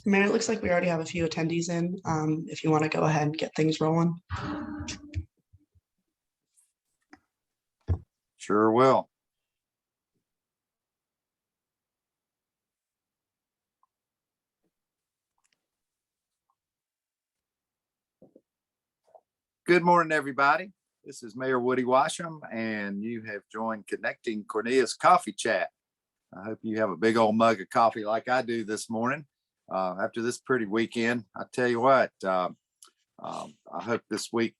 Mayor, it looks like we already have a few attendees in. If you want to go ahead and get things rolling. Sure will. Good morning, everybody. This is Mayor Woody Washam, and you have joined Connecting Cornelius Coffee Chat. I hope you have a big old mug of coffee like I do this morning. After this pretty weekend, I tell you what, I hope this week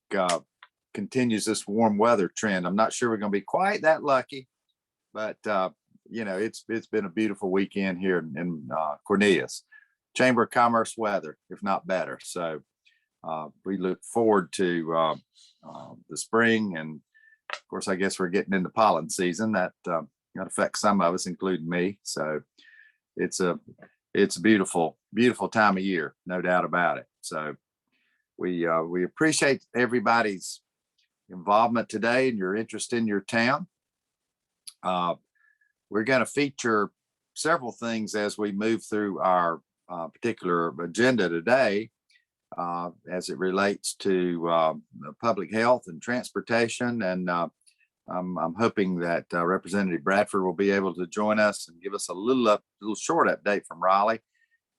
continues this warm weather trend. I'm not sure we're going to be quite that lucky, but you know, it's been a beautiful weekend here in Cornelius. Chamber of Commerce weather, if not better. So we look forward to the spring, and of course, I guess we're getting into pollen season that affects some of us, including me. So it's a beautiful time of year, no doubt about it. So we appreciate everybody's involvement today and your interest in your town. We're going to feature several things as we move through our particular agenda today, as it relates to public health and transportation. And I'm hoping that Representative Bradford will be able to join us and give us a little short update from Raleigh.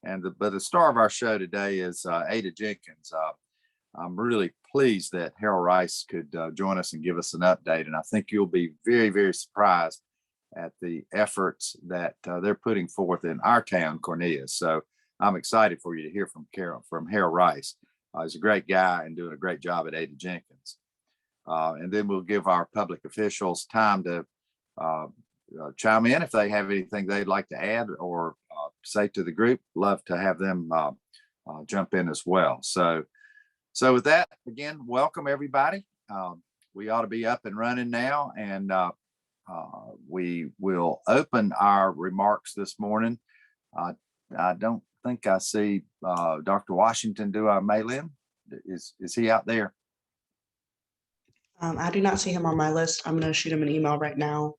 But the star of our show today is Ada Jenkins. I'm really pleased that Harold Rice could join us and give us an update. And I think you'll be very, very surprised at the efforts that they're putting forth in our town, Cornelius. So I'm excited for you to hear from Harold Rice. He's a great guy and doing a great job at Ada Jenkins. And then we'll give our public officials time to chime in if they have anything they'd like to add or say to the group. Love to have them jump in as well. So with that, again, welcome everybody. We ought to be up and running now, and we will open our remarks this morning. I don't think I see Dr. Washington do our mail-in. Is he out there? I do not see him on my list. I'm going to shoot him an email right now.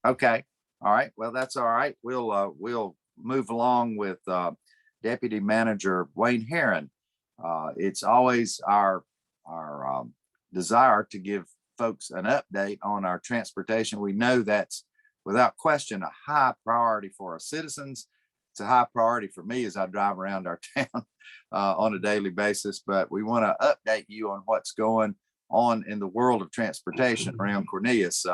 Okay. All right. Well, that's all right. We'll move along with Deputy Manager Wayne Herron. It's always our desire to give folks an update on our transportation. We know that's without question a high priority for our citizens. It's a high priority for me as I drive around our town on a daily basis. But we want to update you on what's going on in the world of transportation around Cornelius.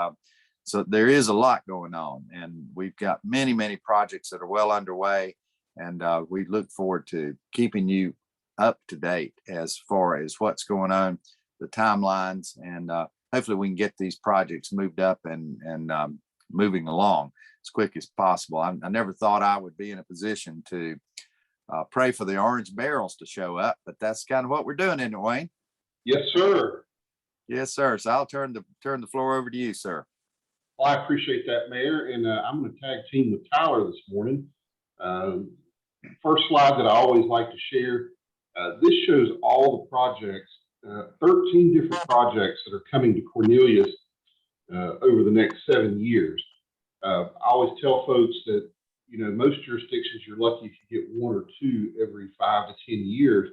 So there is a lot going on, and we've got many projects that are well underway, and we look forward to keeping you up to date as far as what's going on, the timelines, and hopefully we can get these projects moved up and moving along as quick as possible. I never thought I would be in a position to pray for the orange barrels to show up, but that's kind of what we're doing, isn't it, Wayne? Yes, sir. Yes, sir. So I'll turn the floor over to you, sir. Well, I appreciate that, Mayor, and I'm going to tag team with Tyler this morning. First slide that I always like to share. This shows all the projects, 13 different projects that are coming to Cornelius over the next 7 years. I always tell folks that, you know, most jurisdictions you're lucky if you get 1 or 2 every 5 to 10 years.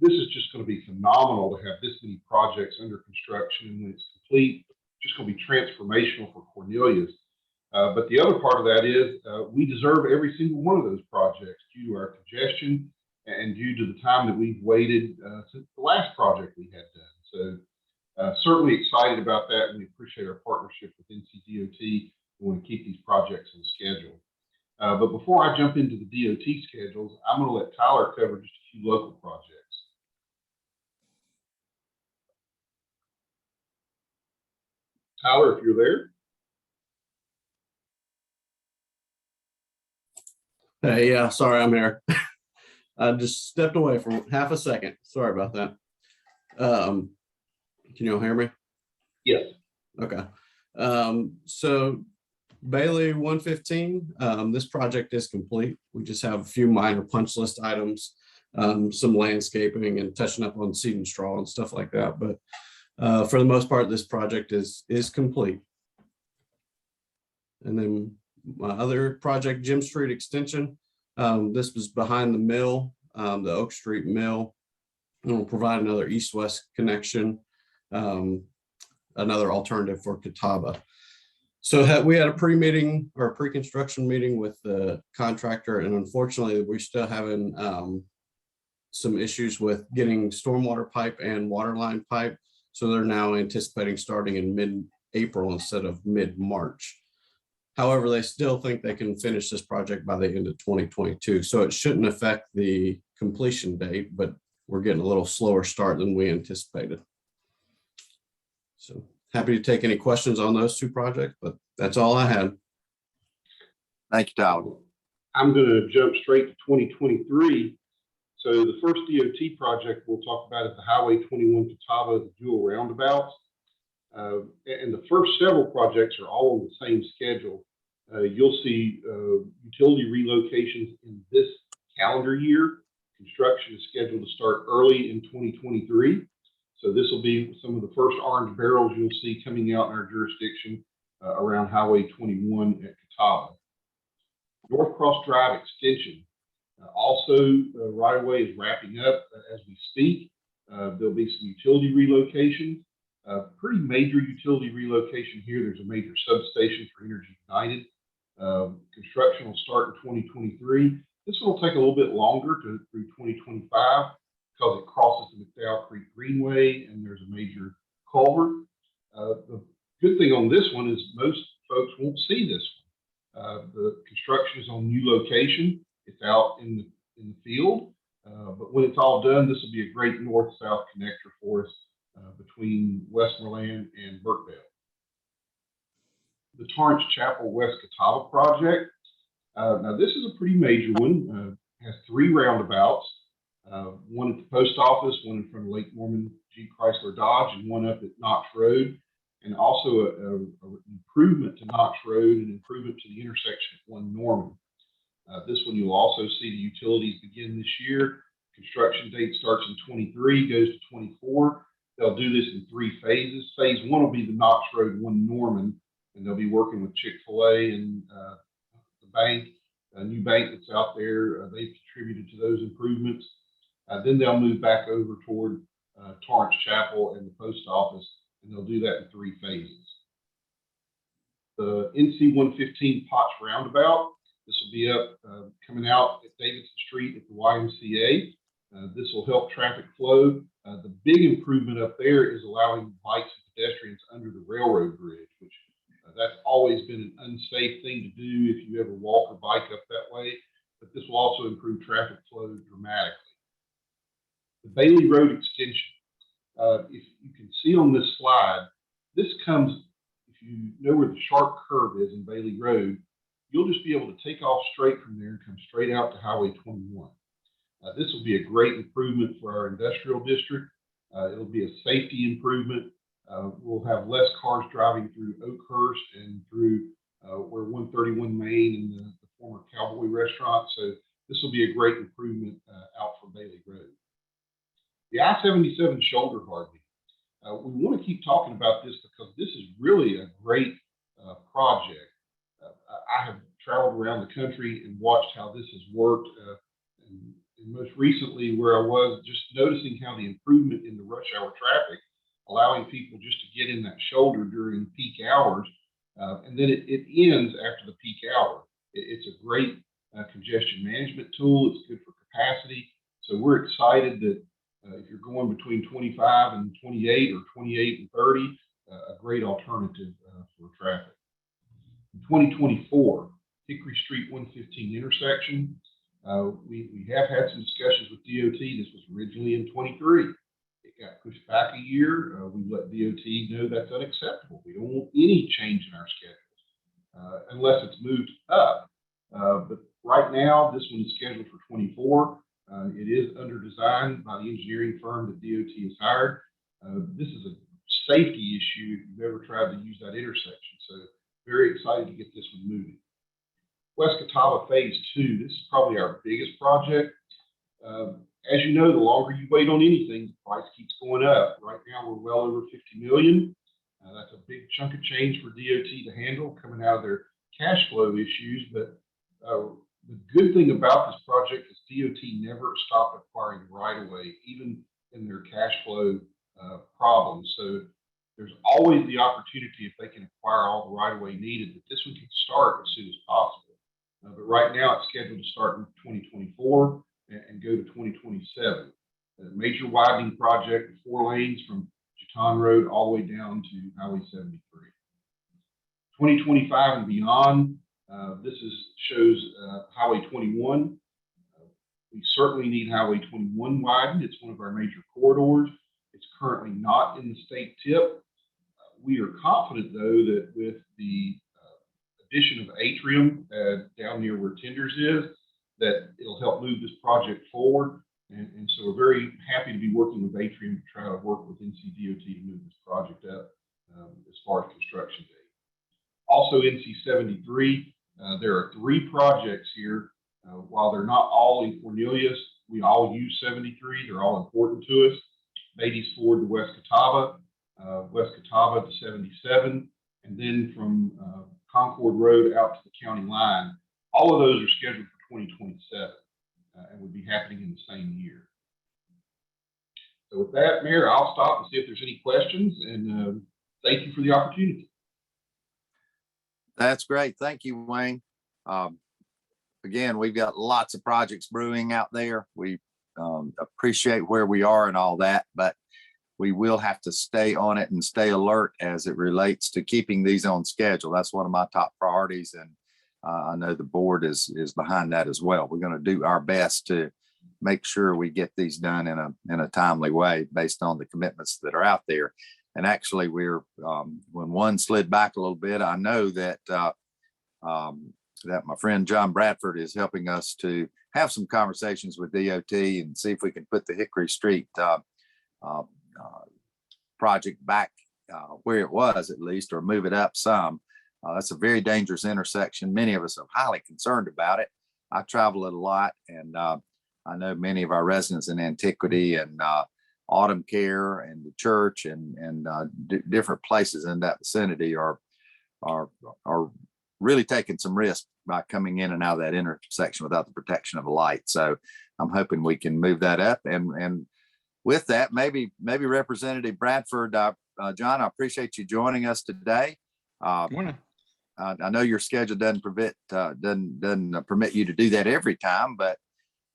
This is just going to be phenomenal to have this many projects under construction, and when it's complete, it's just going to be transformational for Cornelius. But the other part of that is we deserve every single one of those projects due to our congestion and due to the time that we've waited since the last project we had done. So certainly excited about that, and we appreciate our partnership with NCDOT. We want to keep these projects on schedule. But before I jump into the DOT schedules, I'm going to let Tyler cover just a few local projects. Tyler, if you're there. Hey, yeah, sorry, I'm here. I just stepped away for half a second. Sorry about that. Can you all hear me? Yes. Okay. So Bailey 115, this project is complete. We just have a few minor punch list items, some landscaping and touching up on seed and straw and stuff like that. But for the most part, this project is complete. And then my other project, Jim Street Extension, This was behind the mill, the Oak Street Mill. And will provide another east-west connection, another alternative for Catawba. So we had a pre-meeting or a pre-construction meeting with the contractor, and unfortunately, we're still having some issues with getting stormwater pipe and water line pipe. So they're now anticipating starting in mid-April instead of mid-March. However, they still think they can finish this project by the end of 2022. So it shouldn't affect the completion date, but we're getting a little slower start than we anticipated. So happy to take any questions on those two projects, but that's all I had. Thank you, Tyler. I'm going to jump straight to 2023. So the first DOT project we'll talk about is the Highway 21 Catawba, the dual roundabouts. And the first several projects are all on the same schedule. You'll see utility relocations in this calendar year. Construction is scheduled to start early in 2023. So this will be some of the first orange barrels you'll see coming out in our jurisdiction around Highway 21 at Catawba. North Cross Drive extension. Also, right away is wrapping up as we speak. There'll be some utility relocations. Pretty major utility relocation here. There's a major substation for Energy United. Construction will start in 2023. This one will take a little bit longer through 2025 because it crosses the McDowell Creek Greenway and there's a major culvert. The good thing on this one is most folks won't see this one. The construction is on new location. It's out in the field, but when it's all done, this will be a great north-south connector for us between Westmoreland and Burkeville. The Torrance Chapel West Catawba project. Now this is a pretty major one. Has 3 roundabouts, one at the post office, one in front of Lake Norman Jeep Chrysler Dodge, and one up at Knox Road, and also an improvement to Knox Road and improvement to the intersection at 1 Norman. This one you'll also see the utilities begin this year. Construction date starts in 23, goes to 24. They'll do this in 3 phases. Phase 1 will be the Knox Road 1 Norman, and they'll be working with Chick-fil-A and the bank, a new bank that's out there. They've contributed to those improvements. Then they'll move back over toward Torrance Chapel and the post office, and they'll do that in 3 phases. The NC 115 Potts Roundabout. This will be up coming out at Davidson Street at the YMCA. This will help traffic flow. The big improvement up there is allowing bikes and pedestrians under the railroad bridge, which that's always been an unsafe thing to do if you ever walk or bike up that way. But this will also improve traffic flow dramatically. The Bailey Road extension. If you can see on this slide, this comes, if you know where the sharp curve is in Bailey Road, you'll just be able to take off straight from there and come straight out to Highway 21. This will be a great improvement for our industrial district. It'll be a safety improvement. We'll have less cars driving through Oakhurst and through where 131 Main and the former Cowboy restaurant. So this will be a great improvement out for Bailey Road. The I-77 shoulder hardening. We want to keep talking about this because this is really a great project. I have traveled around the country and watched how this has worked. And most recently where I was, just noticing how the improvement in the rush hour traffic, allowing people just to get in that shoulder during peak hours. And then it ends after the peak hour. It's a great congestion management tool. It's good for capacity. So we're excited that if you're going between 25 and 28 or 28 and 30, a great alternative for traffic. In 2024, Hickory Street 115 intersection. We have had some discussions with DOT. This was originally in 23. It got pushed back a year. We let DOT know that's unacceptable. We don't want any change in our schedules unless it's moved up. But right now, this one is scheduled for 24. It is under design by the engineering firm that DOT has hired. This is a safety issue if you've ever tried to use that intersection. So very excited to get this one moving. West Catawba Phase 2, this is probably our biggest project. As you know, the longer you wait on anything, the price keeps going up. Right now, we're well over $50 million. That's a big chunk of change for DOT to handle coming out of their cash flow issues. But The good thing about this project is DOT never stopped acquiring right-of-way, even in their cash flow problems. So there's always the opportunity, if they can acquire all the right-of-way needed, that this one can start as soon as possible. But right now it's scheduled to start in 2024 and go to 2027. A major widening project with 4 lanes from Juton Road all the way down to Highway 73. 2025 and beyond, shows Highway 21. We certainly need Highway 21 widened. It's one of our major corridors. It's currently not in the state tip. We are confident, though, that with the addition of atrium down near where Tenders is, that it'll help move this project forward. And so we're very happy to be working with Atrium to try to work with NCDOT to move this project up as far as construction date. Also, NC 73, there are 3 projects here. While they're not all in Cornelius, we all use 73. They're all important to us. Beatty's Ford to West Catawba to 77, and then from Concord Road out to the county line. All of those are scheduled for 2027 and would be happening in the same year. So with that, Mayor, I'll stop and see if there's any questions, and thank you for the opportunity. That's great. Thank you, Wayne. Again, we've got lots of projects brewing out there. We appreciate where we are and all that, but we will have to stay on it and stay alert as it relates to keeping these on schedule. That's one of my top priorities, and I know the board is behind that as well. We're going to do our best to make sure we get these done in a timely way based on the commitments that are out there. And actually, we're when one slid back a little bit, I know that that my friend John Bradford is helping us to have some conversations with DOT and see if we can put the Hickory Street project back where it was, at least, or move it up some. That's a very dangerous intersection. Many of us are highly concerned about it. I travel it a lot, and I know many of our residents in Antiquity and Autumn Care and the church and different places in that vicinity are really taking some risk by coming in and out of that intersection without the protection of a light. So I'm hoping we can move that up. And with that, maybe Representative Bradford, John, I appreciate you joining us today. Morning. I know your schedule doesn't permit you to do that every time, but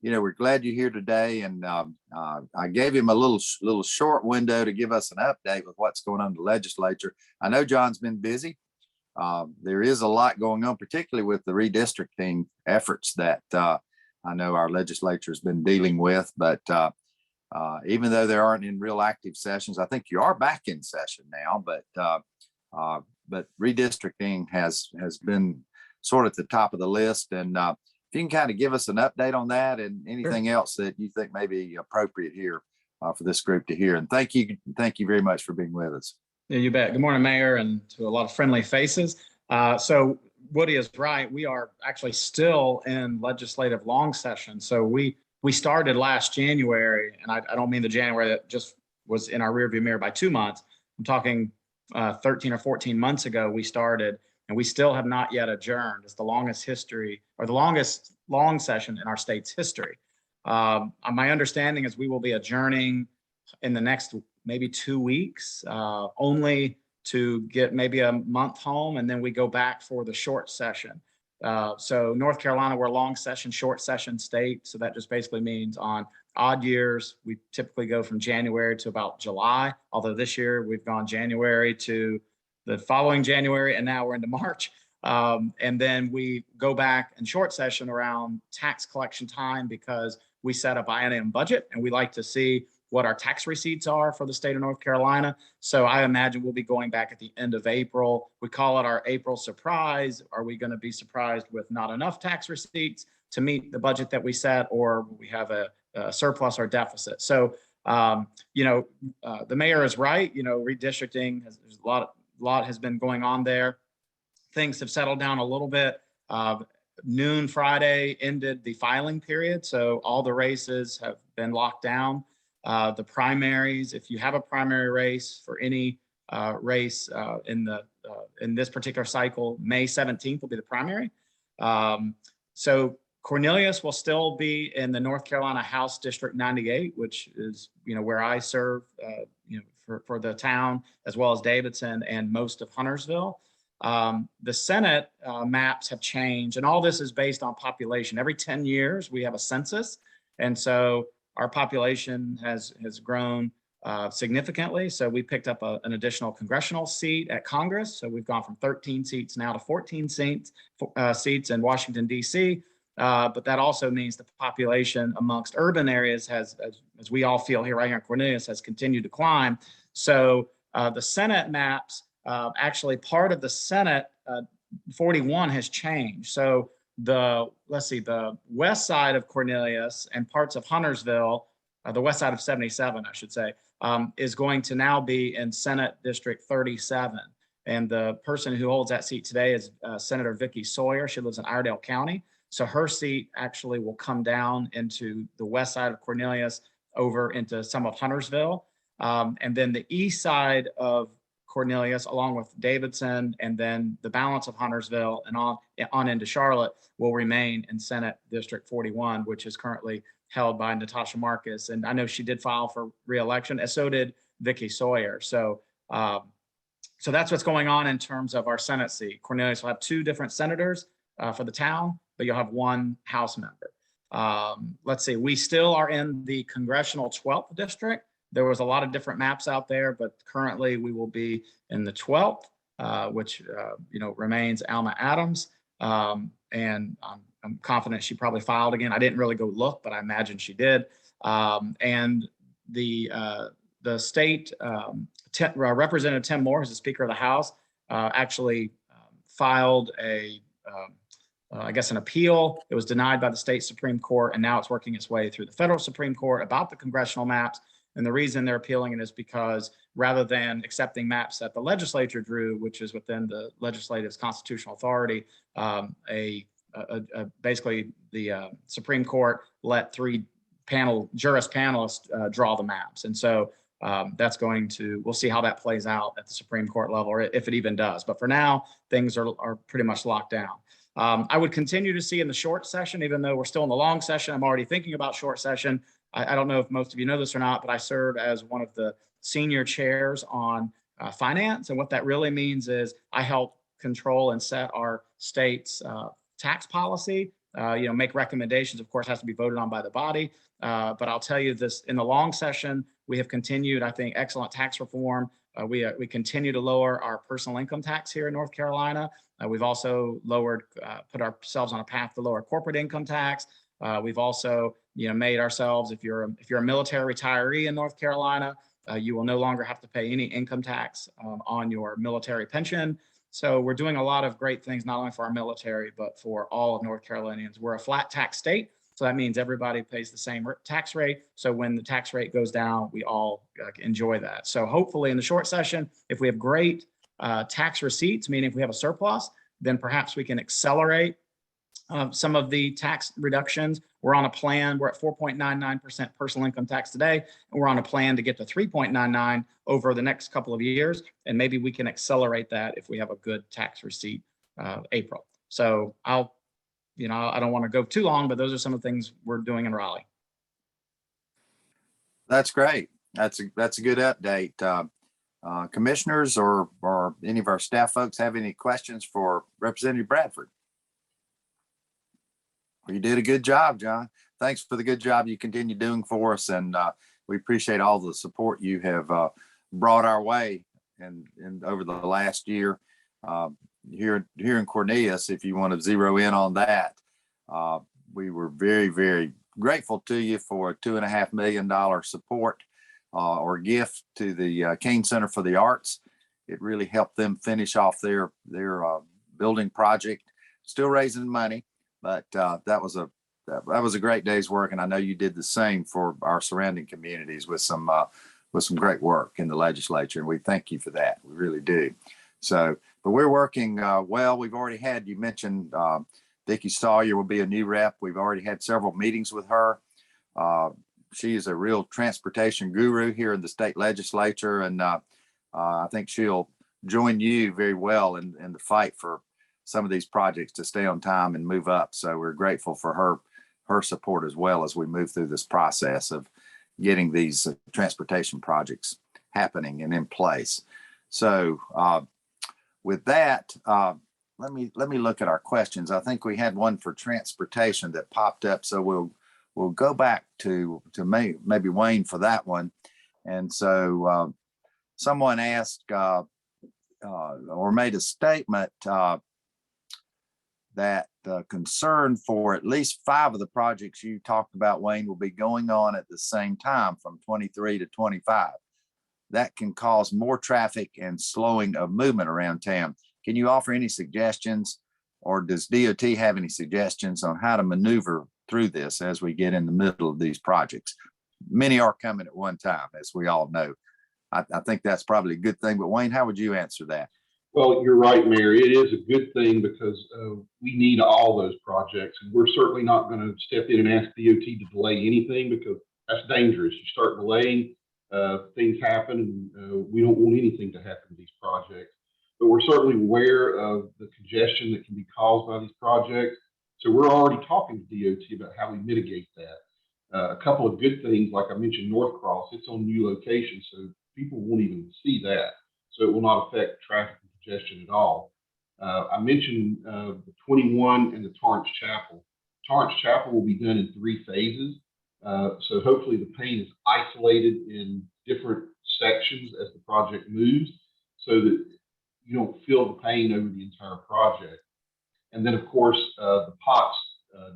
you know, we're glad you're here today. And I gave him a little short window to give us an update with what's going on in the legislature. I know John's been busy. There is a lot going on, particularly with the redistricting efforts that I know our legislature has been dealing with. But even though they aren't in real active sessions, I think you are back in session now. But redistricting has been sort of at the top of the list. And if you can kind of give us an update on that and anything else that you think may be appropriate here for this group to hear. And thank you very much for being with us. Yeah, you bet. Good morning, Mayor, and to a lot of friendly faces. So Woody is right. We are actually still in legislative long session. So we started last January, and I don't mean the January that just was in our rearview mirror by 2 months. I'm talking 13 or 14 months ago we started, and we still have not yet adjourned. It's the longest history, or the longest long session in our state's history. My understanding is we will be adjourning in the next maybe 2 weeks, only to get maybe a month home, and then we go back for the short session. So North Carolina, we're a long session, short session state. So that just basically means on odd years, we typically go from January to about July, although this year we've gone January to the following January, and now we're into March. And then we go back in short session around tax collection time, because we set a biennium budget and we like to see what our tax receipts are for the state of North Carolina. So I imagine we'll be going back at the end of April. We call it our April surprise. Are we going to be surprised with not enough tax receipts to meet the budget that we set, or we have a surplus or deficit? So, the mayor is right. Redistricting, there's a lot has been going on there. Things have settled down a little bit. Noon Friday ended the filing period. So all the races have been locked down. The primaries, if you have a primary race for any race in this particular cycle, May 17th will be the primary. So Cornelius will still be in the North Carolina House District 98, which is, where I serve, for the town, as well as Davidson and most of Huntersville. The Senate maps have changed, and all this is based on population. Every 10 years, we have a census. And so our population has grown significantly. So we picked up an additional congressional seat at Congress. So we've gone from 13 seats now to 14 seats in Washington, D.C. But that also means the population amongst urban areas has, as we all feel here right here in Cornelius, has continued to climb. So the Senate maps, actually part of the Senate 41 has changed. So the west side of Cornelius and parts of Huntersville, the west side of 77, I should say, is going to now be in Senate District 37. And the person who holds that seat today is Senator Vicki Sawyer. She lives in Iredell County. So her seat actually will come down into the west side of Cornelius over into some of Huntersville. And then the east side of Cornelius, along with Davidson, and then the balance of Huntersville and on into Charlotte, will remain in Senate District 41, which is currently held by Natasha Marcus. And I know she did file for re-election, as so did Vicki Sawyer. So that's what's going on in terms of our Senate seat. Cornelius will have 2 different senators for the town, but you'll have 1 House member. Let's see, we still are in the congressional 12th district. There was a lot of different maps out there, but currently we will be in the 12th, which remains Alma Adams. And I'm confident she probably filed again. I didn't really go look, but I imagine she did. And the state Representative Tim Moore, who's the Speaker of the House, actually filed an appeal. It was denied by the state Supreme Court, and now it's working its way through the federal Supreme Court about the congressional maps. And the reason they're appealing it is because rather than accepting maps that the legislature drew, which is within the legislative's constitutional authority, basically the Supreme Court let 3 jurist panelists draw the maps. And so we'll see how that plays out at the Supreme Court level, or if it even does. But for now, things are pretty much locked down. I would continue to see in the short session, even though we're still in the long session, I'm already thinking about short session. I don't know if most of you know this or not, but I serve as one of the senior chairs on finance. And what that really means is I help control and set our state's tax policy, make recommendations, of course, has to be voted on by the body. But I'll tell you this, in the long session, we have continued, I think, excellent tax reform. We continue to lower our personal income tax here in North Carolina. We've also put ourselves on a path to lower corporate income tax. We've also, made ourselves, if you're a military retiree in North Carolina, you will no longer have to pay any income tax on your military pension. So we're doing a lot of great things, not only for our military, but for all of North Carolinians. We're a flat tax state. So that means everybody pays the same tax rate. So when the tax rate goes down, we all enjoy that. So hopefully in the short session, if we have great tax receipts, meaning if we have a surplus, then perhaps we can accelerate some of the tax reductions. We're on a plan. We're at 4.99% personal income tax today, and we're on a plan to get to 3.99 over the next couple of years. And maybe we can accelerate that if we have a good tax receipt April. So I don't want to go too long, but those are some of the things we're doing in Raleigh. That's great. That's a good update. Commissioners or any of our staff folks have any questions for Representative Bradford? Well, you did a good job, John. Thanks for the good job you continue doing for us. And we appreciate all the support you have brought our way and over the last year here in Cornelius. If you want to zero in on that, we were very, very grateful to you for a $2.5 million support or gift to the Kane Center for the Arts. It really helped them finish off their building project. Still raising money, but that was a great day's work, and I know you did the same for our surrounding communities with some great work in the legislature, and we thank you for that. We really do. So, but we're working well. We've already had, you mentioned Vicki Sawyer will be a new rep. We've already had several meetings with her. She is a real transportation guru here in the state legislature, and I think she'll join you very well in the fight for some of these projects to stay on time and move up. So we're grateful for her support as well as we move through this process of getting these transportation projects happening and in place. So with that, let me look at our questions. I think we had one for transportation that popped up, so we'll go back to maybe Wayne for that one. And so someone asked or made a statement that the concern for at least 5 of the projects you talked about, Wayne, will be going on at the same time from 23 to 25. That can cause more traffic and slowing of movement around town. Can you offer any suggestions, or does DOT have any suggestions on how to maneuver through this as we get in the middle of these projects? Many are coming at one time, as we all know. I think that's probably a good thing, but Wayne, how would you answer that? Well, you're right, Mayor. It is a good thing because we need all those projects. And we're certainly not going to step in and ask DOT to delay anything, because that's dangerous. You start delaying, things happen, and we don't want anything to happen to these projects. But we're certainly aware of the congestion that can be caused by these projects. So we're already talking to DOT about how we mitigate that. A couple of good things, like I mentioned, North Cross, it's on new location, so people won't even see that. So it will not affect traffic and congestion at all. I mentioned the 21 and the Torrance Chapel. Torrance Chapel will be done in 3 phases. So hopefully the pain is isolated in different sections as the project moves, so that you don't feel the pain over the entire project. And then, of course, the Potts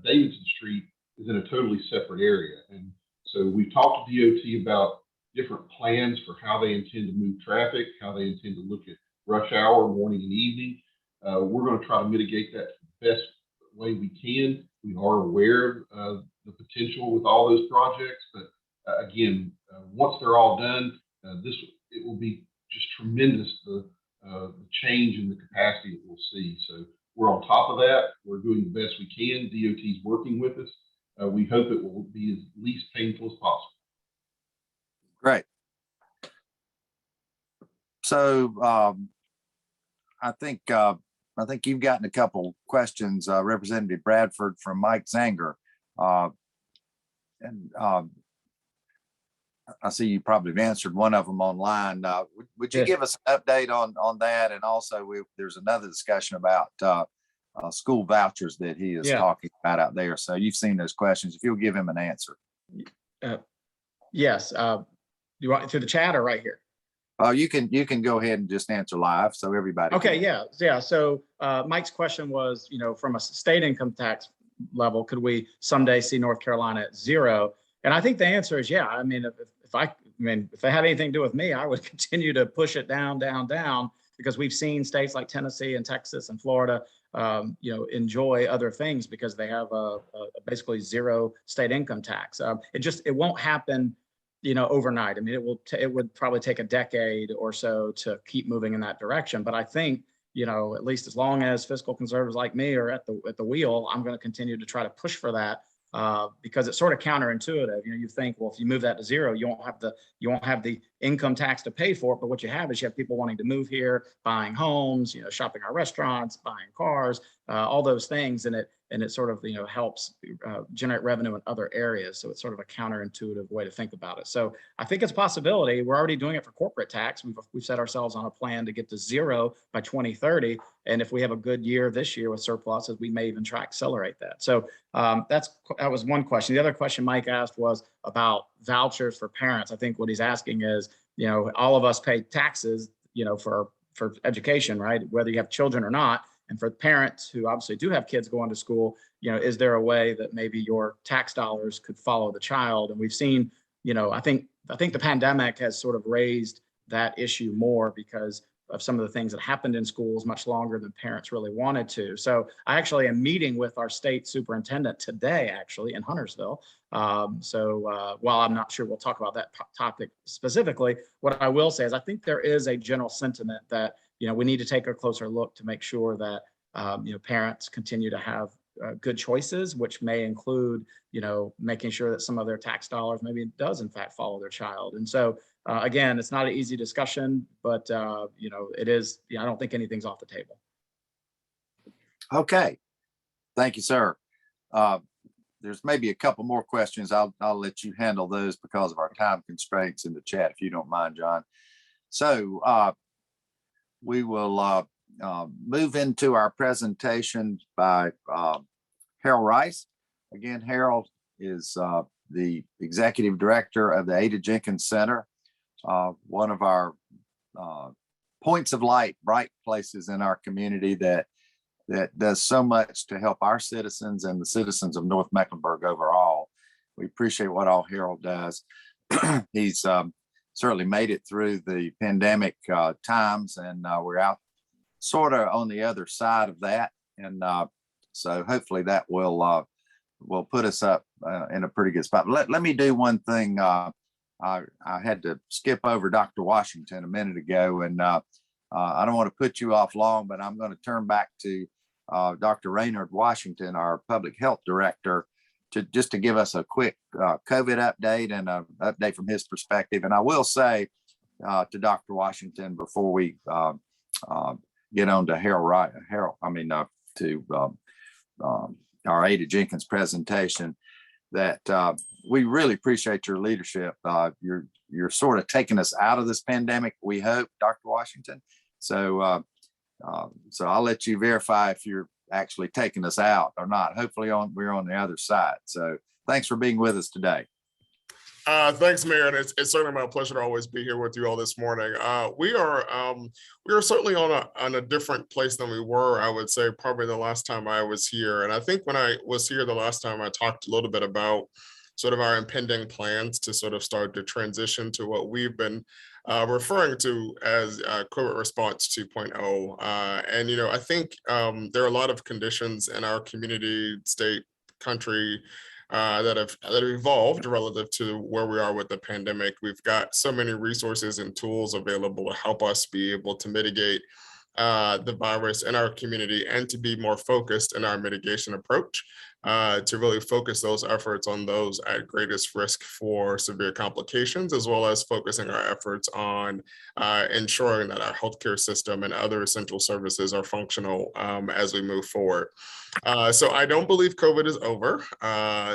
Davidson Street is in a totally separate area. And so we've talked to DOT about different plans for how they intend to move traffic, how they intend to look at rush hour, morning and evening. We're going to try to mitigate that the best way we can. We are aware of the potential with all those projects, but again, once they're all done, it will be just tremendous, the change in the capacity that we'll see. So we're on top of that. We're doing the best we can. DOT's working with us. We hope it will be as least painful as possible. Great. So I think you've gotten a couple questions, Representative Bradford from Mike Zanger. And I see you probably have answered one of them online. Would you Yes. give us an update on that? And also there's another discussion about school vouchers that he is talking about out there. So you've seen those questions. If you'll give him an answer. Yes. You want through the chat or right here? You can go ahead and just answer live, so everybody. Okay, can. yeah. So Mike's question was, from a state income tax level, could we someday see North Carolina at 0? And I think the answer is yeah. I mean, if they had anything to do with me, I would continue to push it down, because we've seen states like Tennessee and Texas and Florida, enjoy other things because they have a basically 0 state income tax. It won't happen, overnight. I mean, it would probably take a decade or so to keep moving in that direction. But I think, at least as long as fiscal conservatives like me are at the wheel, I'm going to continue to try to push for that. Because it's sort of counterintuitive. You think, well, if you move that to 0, you won't have the income tax to pay for it. But what you have is you have people wanting to move here, buying homes, shopping our restaurants, buying cars, all those things, and it sort of helps generate revenue in other areas. So it's sort of a counterintuitive way to think about it. So I think it's a possibility. We're already doing it for corporate tax. We've set ourselves on a plan to get to 0 by 2030. And if we have a good year this year with surpluses, we may even try to accelerate that. So that was one question. The other question Mike asked was about vouchers for parents. I think what he's asking is, all of us pay taxes, for education, right? Whether you have children or not. And for parents who obviously do have kids going to school, is there a way that maybe your tax dollars could follow the child? And we've seen, I think the pandemic has sort of raised that issue more because of some of the things that happened in schools much longer than parents really wanted to. So I actually am meeting with our state superintendent today, actually in Huntersville. While I'm not sure we'll talk about that topic specifically, what I will say is I think there is a general sentiment that, we need to take a closer look to make sure that, parents continue to have good choices, which may include, making sure that some of their tax dollars maybe does in fact follow their child. And so again, it's not an easy discussion, but it is. I don't think anything's off the table. Okay, thank you, sir. There's maybe a couple more questions. I'll let you handle those because of our time constraints in the chat, if you don't mind, John. So we will move into our presentation by Harold Rice. Again, Harold is the executive director of the Ada Jenkins Center, one of our points of light, bright places in our community that does so much to help our citizens and the citizens of North Mecklenburg overall. We appreciate what all Harold does. He's certainly made it through the pandemic times, and we're out sort of on the other side of that. And so hopefully that will put us up in a pretty good spot. Let me do one thing. I had to skip over Dr. Washington a minute ago, and I don't want to put you off long, but I'm going to turn back to Dr. Raynard Washington, our public health director, just to give us a quick COVID update and an update from his perspective. And I will say to Dr. Washington before we get on to our Ada Jenkins presentation, that we really appreciate your leadership. You're sort of taking us out of this pandemic, we hope, Dr. Washington. So I'll let you verify if you're actually taking us out or not. Hopefully we're on the other side. So thanks for being with us today. Thanks, Mayor, and it's certainly my pleasure to always be here with you all this morning. We are certainly on a different place than we were, I would say, probably the last time I was here. And I think when I was here the last time, I talked a little bit about sort of our impending plans to sort of start to transition to what we've been referring to as COVID response 2.0. And, I think there are a lot of conditions in our community, state, country, that have evolved relative to where we are with the pandemic. We've got so many resources and tools available to help us be able to mitigate the virus in our community and to be more focused in our mitigation approach, to really focus those efforts on those at greatest risk for severe complications, as well as focusing our efforts on ensuring that our healthcare system and other essential services are functional as we move forward. So I don't believe COVID is over.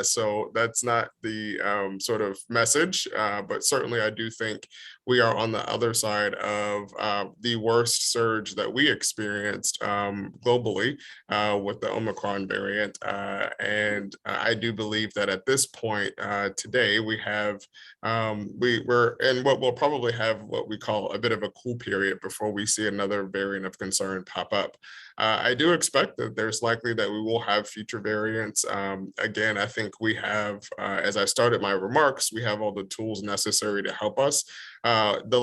So that's not the sort of message, but certainly I do think we are on the other side of the worst surge that we experienced globally with the Omicron variant. And I do believe that at this point today, we have, we're in what we'll probably have what we call a bit of a cool period before we see another variant of concern pop up. I do expect that there's likely that we will have future variants. Again, I think we have, as I started my remarks, we have all the tools necessary to help us. The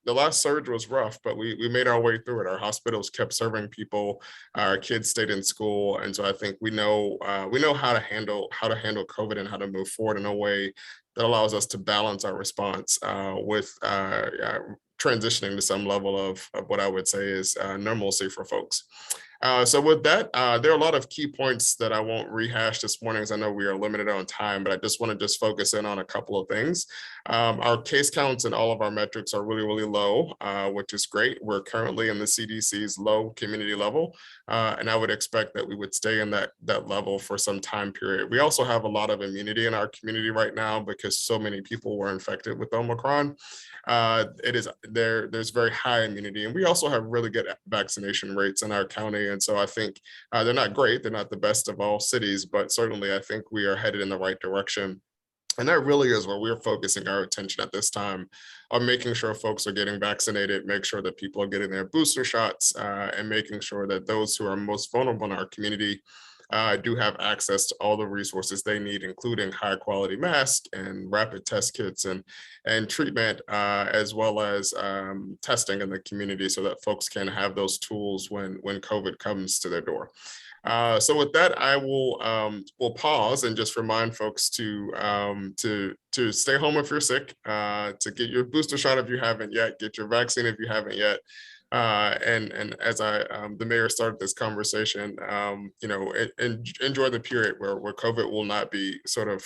last surge was rough, but we made our way through it. Our hospitals kept serving people. Our kids stayed in school, and so I think we know how to handle COVID and how to move forward in a way that allows us to balance our response with transitioning to some level of what I would say is normalcy for folks. So with that, there are a lot of key points that I won't rehash this morning, as I know we are limited on time, but I just want to focus in on a couple of things. Our case counts and all of our metrics are really, really low, which is great. We're currently in the CDC's low community level, and I would expect that we would stay in that level for some time period. We also have a lot of immunity in our community right now because so many people were infected with Omicron. There's very high immunity, and we also have really good vaccination rates in our county. And so I think they're not great. They're not the best of all cities, but certainly I think we are headed in the right direction. And that really is where we're focusing our attention at this time, on making sure folks are getting vaccinated, make sure that people are getting their booster shots, and making sure that those who are most vulnerable in our community do have access to all the resources they need, including high quality masks and rapid test kits and treatment, as well as testing in the community so that folks can have those tools when COVID comes to their door. So with that, I will pause and just remind folks to stay home if you're sick, to get your booster shot if you haven't yet, get your vaccine if you haven't yet. And as the mayor started this conversation, enjoy the period where COVID will not be sort of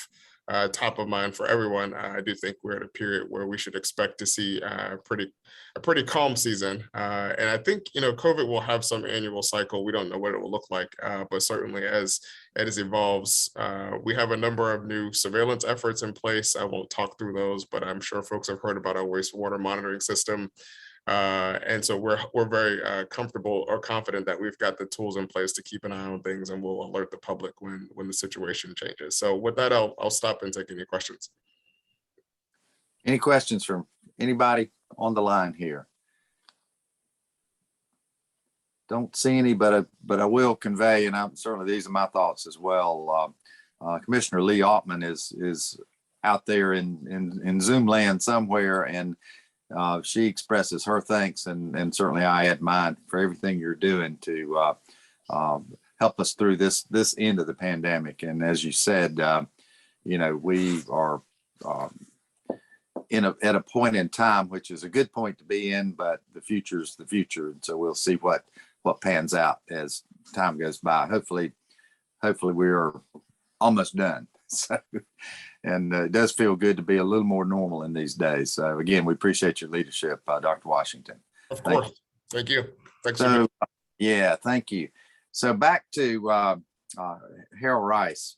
top of mind for everyone. I do think we're at a period where we should expect to see a pretty calm season. And I think, COVID will have some annual cycle. We don't know what it will look like, but certainly as it evolves, we have a number of new surveillance efforts in place. I won't talk through those, but I'm sure folks have heard about our wastewater monitoring system. And so we're very comfortable or confident that we've got the tools in place to keep an eye on things, and we'll alert the public when the situation changes. So with that, I'll stop and take any questions. Any questions from anybody on the line here? Don't see any, but I will convey, and certainly these are my thoughts as well. Commissioner Lee Altman is out there in Zoom land somewhere, and she expresses her thanks, and certainly I add mine for everything you're doing to help us through this end of the pandemic. And as you said, we are at a point in time, which is a good point to be in, but the future's the future. And so we'll see what pans out as time goes by. Hopefully we're almost done. So, and it does feel good to be a little more normal in these days. So again, we appreciate your leadership, Dr. Washington. Of course. Thank you. Thanks. So, yeah, thank you. So back to Harold Rice.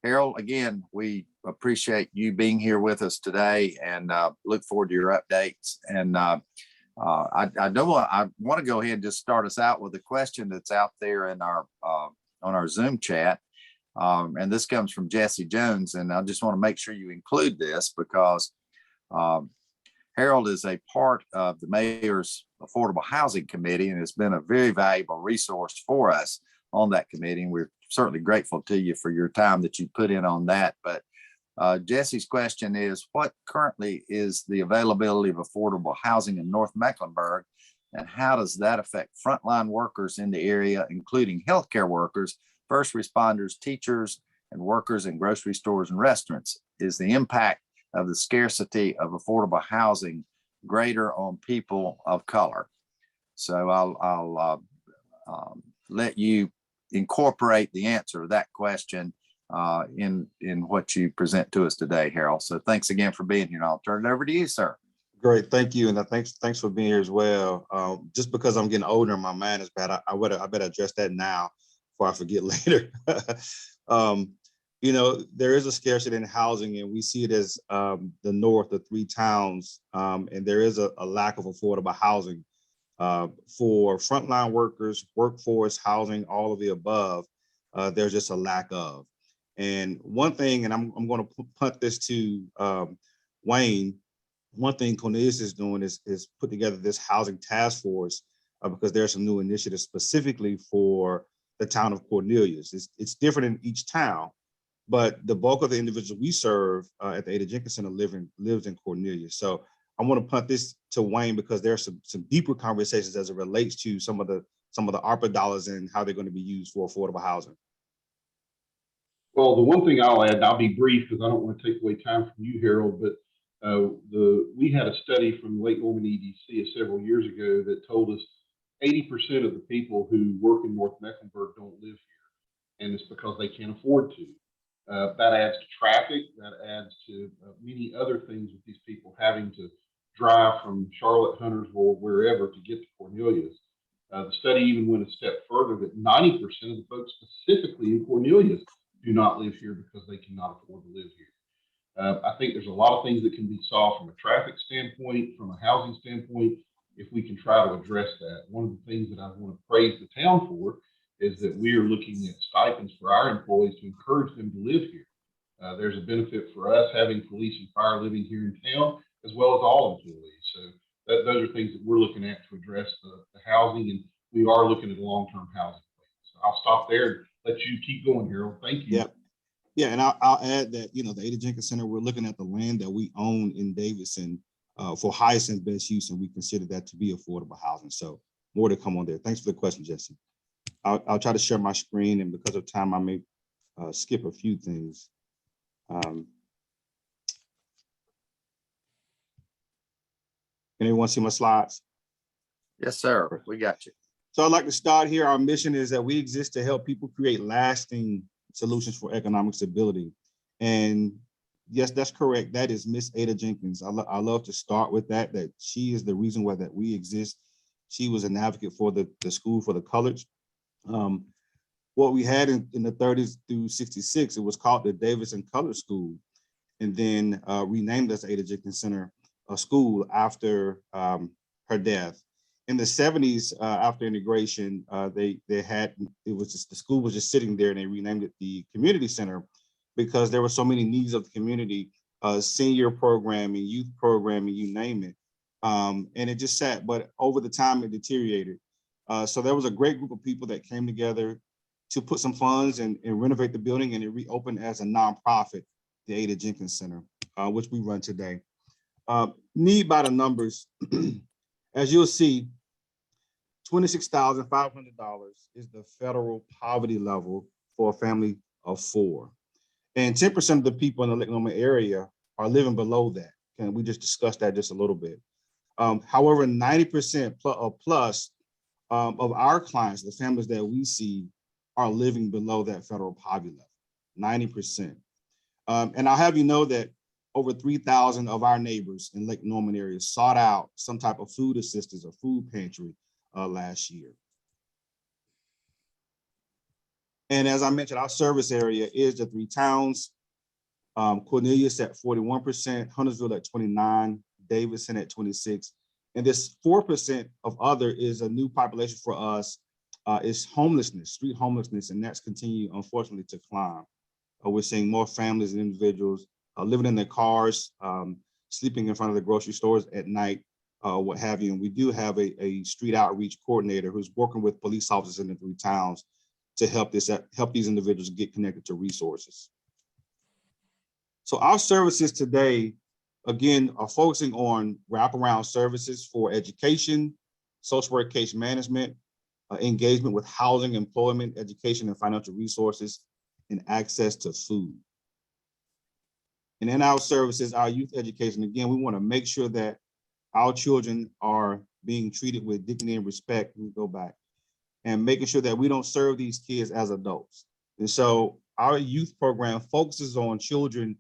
Harold, again, we appreciate you being here with us today, and look forward to your updates. And I want to go ahead and just start us out with a question that's out there in our on our Zoom chat. And this comes from Jesse Jones, and I just want to make sure you include this because Harold is a part of the Mayor's Affordable Housing Committee and has been a very valuable resource for us on that committee. And we're certainly grateful to you for your time that you put in on that. But Jesse's question is, what currently is the availability of affordable housing in North Mecklenburg, and how does that affect frontline workers in the area, including healthcare workers, first responders, teachers, and workers in grocery stores and restaurants? Is the impact of the scarcity of affordable housing greater on people of color? So I'll let you incorporate the answer to that question in what you present to us today, Harold. So thanks again for being here, and I'll turn it over to you, sir. Great, thank you, and thanks for being here as well. Just because I'm getting older and my mind is bad, I better address that now before I forget later. There is a scarcity in housing, and we see it as the north of 3 towns, and there is a lack of affordable housing for frontline workers, workforce, housing, all of the above. There's just a lack of. And one thing, and I'm going to punt this to Wayne. One thing Cornelius is doing is put together this housing task force because there's some new initiatives specifically for the town of Cornelius. It's different in each town, but the bulk of the individuals we serve at the Ada Jenkins Center lives in Cornelius. So I want to punt this to Wayne because there's some deeper conversations as it relates to some of the ARPA dollars and how they're going to be used for affordable housing. Well, the one thing I'll add, and I'll be brief because I don't want to take away time from you, Harold, but we had a study from Lake Norman EDC several years ago that told us 80% of the people who work in North Mecklenburg don't live here, and it's because they can't afford to. That adds to traffic, that adds to many other things with these people having to drive from Charlotte, Huntersville, wherever to get to Cornelius. The study even went a step further that 90% of the folks specifically in Cornelius do not live here because they cannot afford to live here. I think there's a lot of things that can be solved from a traffic standpoint, from a housing standpoint, if we can try to address that. One of the things that I want to praise the town for is that we are looking at stipends for our employees to encourage them to live here. There's a benefit for us having police and fire living here in town, as well as all employees. So those are things that we're looking at to address the housing, and we are looking at a long-term housing plan. So I'll stop there and let you keep going, Harold. Thank you. Yep. Yeah, and I'll add that, the Ada Jenkins Center, we're looking at the land that we own in Davidson for highest and best use, and we consider that to be affordable housing. So more to come on there. Thanks for the question, Jesse. I'll try to share my screen, and because of time, I may skip a few things. Can everyone see my slides? Yes, sir. We got you. So I'd like to start here. Our mission is that we exist to help people create lasting solutions for economic stability. And Yes, that's correct. That is Miss Ada Jenkins. I love to start with that she is the reason why that we exist. She was an advocate for the school for the colors. What we had in the 30s through 66, it was called the Davidson Color School, and then renamed as Ada Jenkins Center School after her death. In the 70s, after integration, the school was just sitting there, and they renamed it the Community Center because there were so many needs of the community, senior programming, youth programming, you name it. And it just sat, but over the time it deteriorated. So there was a great group of people that came together to put some funds and renovate the building, and it reopened as a nonprofit, the Ada Jenkins Center, which we run today. Need by the numbers, as you'll see, $26,500 is the federal poverty level for a family of 4. And 10% of the people in the Lake Norman area are living below that. And we just discussed that just a little bit. However, 90% plus of our clients, the families that we see, are living below that federal poverty level, 90%. And I'll have you know that over 3,000 of our neighbors in Lake Norman area sought out some type of food assistance or food pantry last year. And as I mentioned, our service area is the 3 towns, Cornelius at 41%, Huntersville at 29%, Davidson at 26%. And this 4% of other is a new population for us, is homelessness, street homelessness, and that's continued, unfortunately, to climb. We're seeing more families and individuals living in their cars, sleeping in front of the grocery stores at night, what have you. And we do have a street outreach coordinator who's working with police officers in the 3 towns to help these individuals get connected to resources. So our services today, again, are focusing on wraparound services for education, social work case management, engagement with housing, employment, education, and financial resources, and access to food. And in our services, our youth education, again, we want to make sure that our children are being treated with dignity and respect. We go back and making sure that we don't serve these kids as adults. And so our youth program focuses on children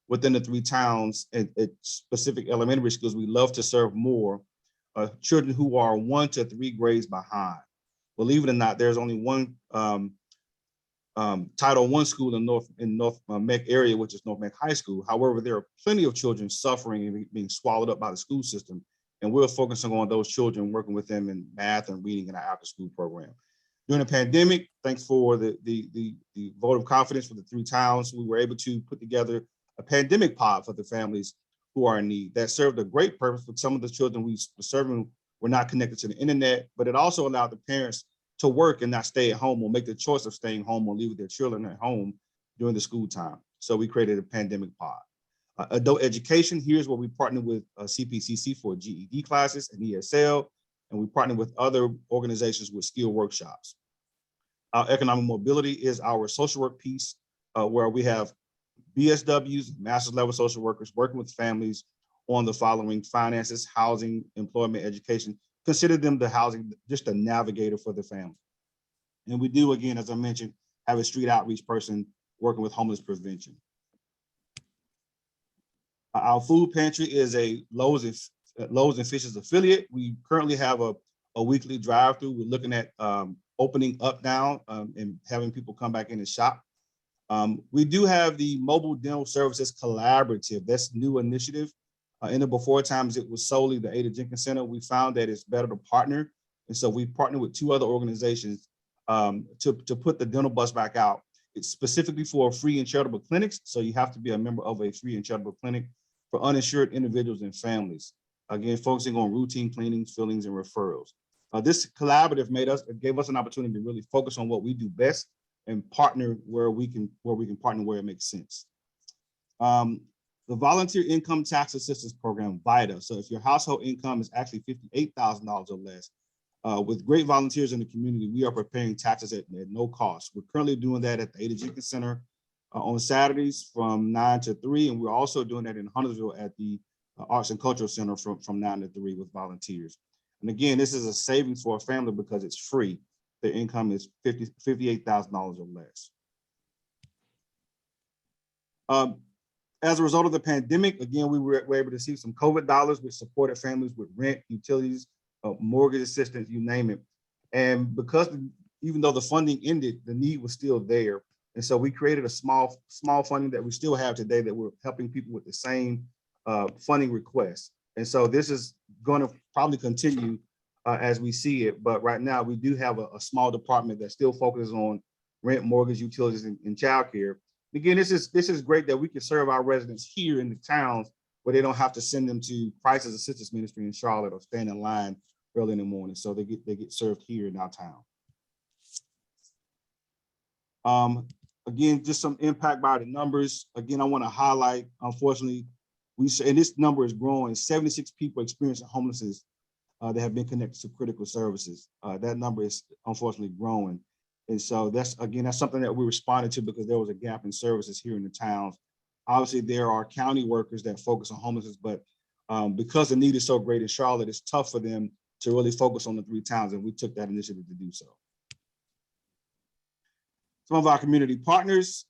within the 3 towns and at specific elementary schools. We love to serve more children who are 1 to 3 grades behind. Believe it or not, there's only one Title I school in North Meck area, which is North Meck High School. However, there are plenty of children suffering and being swallowed up by the school system. And we're focusing on those children, working with them in math and reading in our after-school program. During the pandemic, thanks for the vote of confidence for the 3 towns, we were able to put together a pandemic pod for the families who are in need. That served a great purpose. For some of the children we were serving were not connected to the internet, but it also allowed the parents to work and not stay at home or make the choice of staying home or leaving their children at home during the school time. So we created a pandemic pod. Adult education, here's where we partnered with CPCC for GED classes and ESL, and we partnered with other organizations with skill workshops. Our economic mobility is our social work piece, where we have BSWs, master's level social workers, working with families on the following: finances, housing, employment, education. Consider them the housing, just a navigator for the family. And we do, again, as I mentioned, have a street outreach person working with homeless prevention. Our food pantry is a Loaves and Fishes affiliate. We currently have a weekly drive-through. We're looking at opening up now and having people come back in and shop. We do have the Mobile Dental Services Collaborative. That's a new initiative. In the before times, it was solely the Ada Jenkins Center. We found that it's better to partner. And so we partnered with 2 other organizations to put the dental bus back out. It's specifically for free and charitable clinics. So you have to be a member of a free and charitable clinic for uninsured individuals and families. Again, focusing on routine cleanings, fillings, and referrals. This collaborative gave us an opportunity to really focus on what we do best and partner where we can partner where it makes sense. The Volunteer Income Tax Assistance Program, VITA. So if your household income is actually $58,000 or less, with great volunteers in the community, we are preparing taxes at no cost. We're currently doing that at the Ada Jenkins Center on Saturdays from 9 to 3. And we're also doing that in Huntersville at the Arts and Cultural Center from 9 to 3 with volunteers. And again, this is a savings for a family because it's free. Their income is $58,000 or less. as a result of the pandemic, again, we were able to receive some COVID dollars, which supported families with rent, utilities, mortgage assistance, you name it. And because even though the funding ended, the need was still there. And so we created a small funding that we still have today that we're helping people with the same funding requests. And so this is going to probably continue as we see it. But right now we do have a small department that still focuses on rent, mortgage, utilities, and childcare. Again, this is great that we can serve our residents here in the towns where they don't have to send them to crisis assistance ministry in Charlotte or stand in line early in the morning. So they get served here in our town. Again, just some impact by the numbers. Again, I want to highlight, unfortunately, and this number is growing, 76 people experiencing homelessness that have been connected to critical services. That number is unfortunately growing. And so that's something that we responded to because there was a gap in services here in the towns. Obviously, there are county workers that focus on homelessness, but because the need is so great in Charlotte, it's tough for them to really focus on the 3 towns, and we took that initiative to do so. Some of our community partners,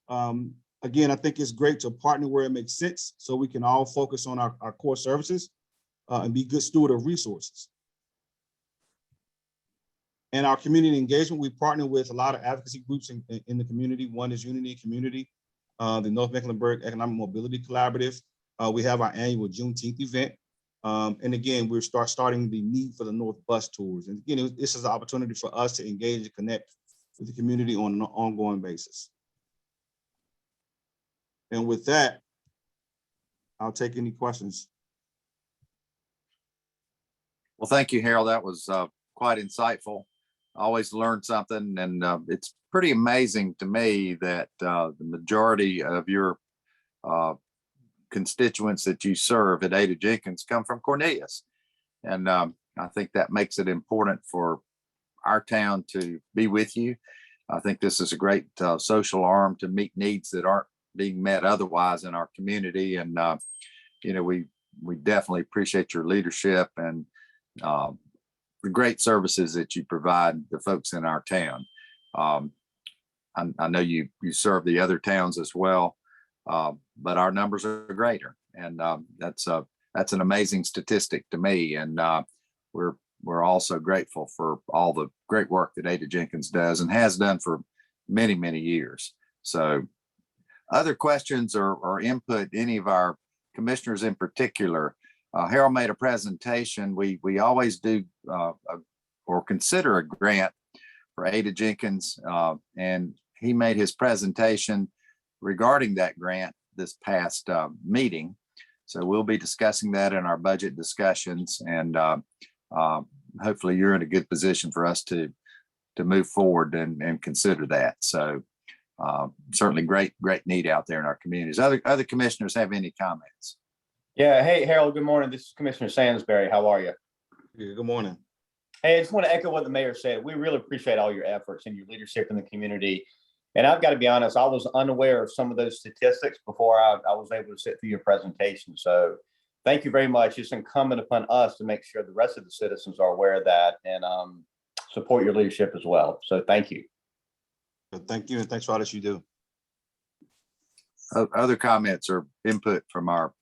again, I think it's great to partner where it makes sense so we can all focus on our core services and be good steward of resources. And our community engagement, we partner with a lot of advocacy groups in the community. One is Unity Community, the North Mecklenburg Economic Mobility Collaborative. We have our annual Juneteenth event. And again, we're starting the Need for the North bus tours. And again, this is an opportunity for us to engage and connect with the community on an ongoing basis. And with that, I'll take any questions. Well, thank you, Harold. That was quite insightful. I always learned something, and it's pretty amazing to me that the majority of your constituents that you serve at Ada Jenkins come from Cornelius. And I think that makes it important for our town to be with you. I think this is a great social arm to meet needs that aren't being met otherwise in our community. And, we definitely appreciate your leadership and the great services that you provide the folks in our town. I know you serve the other towns as well, but our numbers are greater. And that's an amazing statistic to me. And we're also grateful for all the great work that Ada Jenkins does and has done for many, many years. So other questions or input, any of our commissioners in particular? Harold made a presentation. We always do or consider a grant for Ada Jenkins, and he made his presentation regarding that grant this past meeting. So we'll be discussing that in our budget discussions, and hopefully you're in a good position for us to move forward and consider that. So certainly great need out there in our communities. Other commissioners have any comments? Yeah. Hey, Harold, good morning. This is Commissioner Sansbury. How are you? Yeah, good morning. Hey, I just want to echo what the mayor said. We really appreciate all your efforts and your leadership in the community. And I've got to be honest, I was unaware of some of those statistics before I was able to sit through your presentation. So thank you very much. It's incumbent upon us to make sure the rest of the citizens are aware of that and support your leadership as well. So thank you. Thank you, and thanks for all that you do. Other comments or input from our